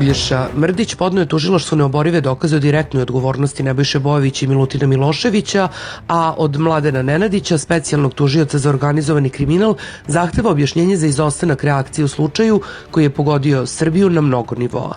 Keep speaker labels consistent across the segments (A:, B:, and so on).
A: Uglješa Mrdić podneo je tužilaštvu neoborive dokaze o direktnoj odgovornosti Nebojše Bojovića i Milutina Miloševića, a od Mladena Nenadića, specijalnog tužioca za organizovani kriminal, zahteva objašnjenje za izostanak reakcije u slučaju koji je pogodio Srbiju na mnogo nivoa.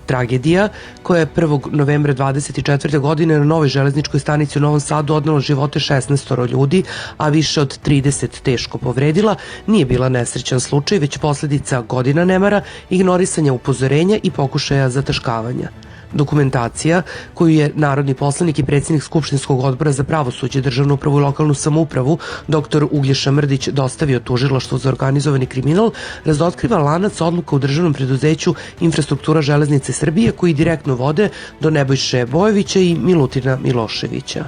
A: Tragedija, koja je 1. novembra 24. godine na novoj železničkoj stanici u Novom Sadu odnela živote 16 ljudi, a više od 30 teško povredila, nije bila nesrećan slučaj, već posledica godina nemara, ignorisanja upozorenja i pokušaja zataškavanja. Dokumentacija koju je narodni poslanik i predsjednik Skupštinskog odbora za pravosuđe, državnu upravu i lokalnu samoupravu dr. Uglješa Mrdić dostavio tužilaštvu za organizovani kriminal razotkriva lanac odluka u državnom preduzeću Infrastruktura železnice Srbije koji direktno vode do Nebojše Bojovića i Milutina Miloševića.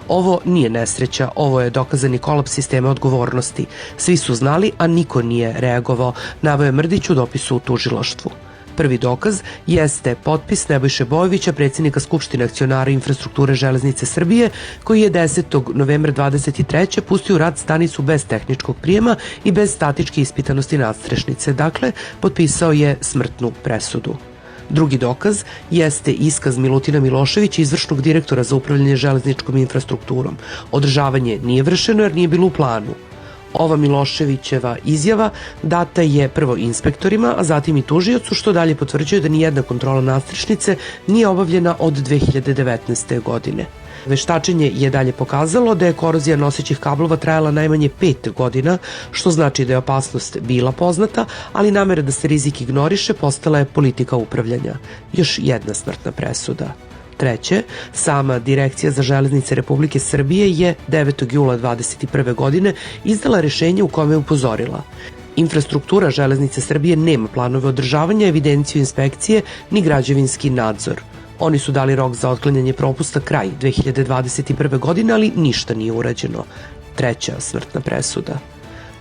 A: Ovo nije nesreća, ovo je dokazani kolaps sistema odgovornosti. Svi su znali, a niko nije reagovao, naveo je Mrdić u dopisu u tužilaštvu. Prvi dokaz jeste potpis Nebojše Bojovića, predsjednika Skupštine akcionara Infrastrukture železnice Srbije, koji je 10. novembra 23. pustio u rad stanicu bez tehničkog prijema i bez statičke ispitanosti nadstrešnice. Dakle, potpisao je smrtnu presudu. Drugi dokaz jeste iskaz Milutina Miloševića, izvršnog direktora za upravljanje železničkom infrastrukturom. Održavanje nije vršeno jer nije bilo u planu. Ova Miloševićeva izjava data je prvo inspektorima, a zatim i tužiocu, što dalje potvrđuje da nijedna kontrola nadstrešnice nije obavljena od 2019. godine. Veštačenje je dalje pokazalo da je korozija nosećih kablova trajala najmanje 5 godina, što znači da je opasnost bila poznata, ali namera da se rizik ignoriše postala je politika upravljanja. Još jedna smrtna presuda. Treće, sama Direkcija za železnice Republike Srbije je 9. jula 2021. godine izdala rešenje u kome je upozorila: Infrastruktura železnice Srbije nema planove održavanja, evidenciju inspekcije ni građevinski nadzor. Oni su dali rok za otklanjanje propusta kraj 2021. godine, ali ništa nije urađeno. Treća smrtna presuda.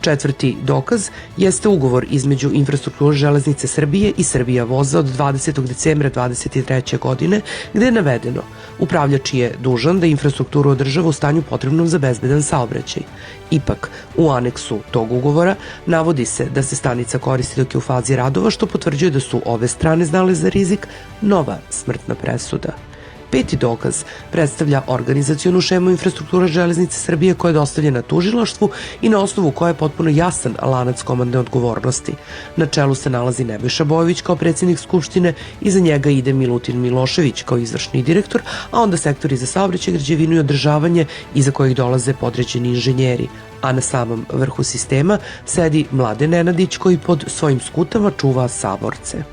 A: Četvrti dokaz jeste ugovor između Infrastrukture železnice Srbije i Srbija voza od 20. decembra 2023. godine, gde je navedeno: upravljač je dužan da infrastrukturu održava u stanju potrebnom za bezbedan saobraćaj. Ipak, u aneksu tog ugovora navodi se da se stanica koristi dok je u fazi radova, što potvrđuje da su obe strane znale za rizik. Nova smrtna presuda. Peti dokaz predstavlja organizacionu šemu Infrastrukture železnice Srbije koja je dostavljena tužilaštvu i na osnovu koja je potpuno jasan lanac komandne odgovornosti. Na čelu se nalazi Nebojša Bojović kao predsjednik Skupštine, iza njega ide Milutin Milošević kao izvršni direktor, a onda sektori za saobraćaj, građevinu i održavanje iza kojih dolaze podređeni inženjeri. A na samom vrhu sistema sedi Mladen Nenadić koji pod svojim skutama čuva saborce.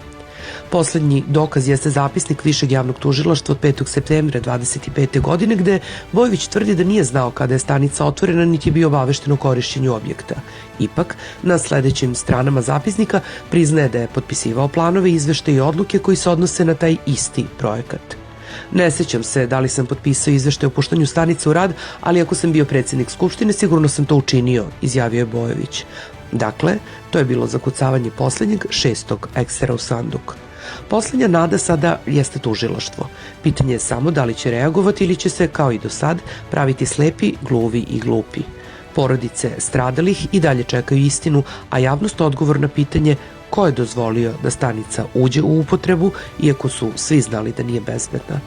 A: Poslednji dokaz jeste zapisnik Višeg javnog tužilaštva od 5. septembra 2025. godine, gde Bojović tvrdi da nije znao kada je stanica otvorena niti je bio obavešten o korišćenju objekta. Ipak, na sledećim stranama zapisnika priznaje da je potpisivao planove, izveštaje i odluke koji se odnose na taj isti projekat. Ne sećam se da li sam potpisao izveštaj o puštanju stanice u rad, ali ako sam bio predsjednik Skupštine, sigurno sam to učinio, izjavio je Bojović. Dakle, to je bilo zakucavanje poslednjeg 6. eksera u sanduk. Poslednja nada sada jeste tužilaštvo. Pitanje je samo da li će reagovati ili će se, kao i do sad, praviti slepi, gluvi i glupi. Porodice stradalih i dalje čekaju istinu, a javnost odgovor na pitanje ko je dozvolio da stanica uđe u upotrebu, iako su svi znali da nije bezbedna.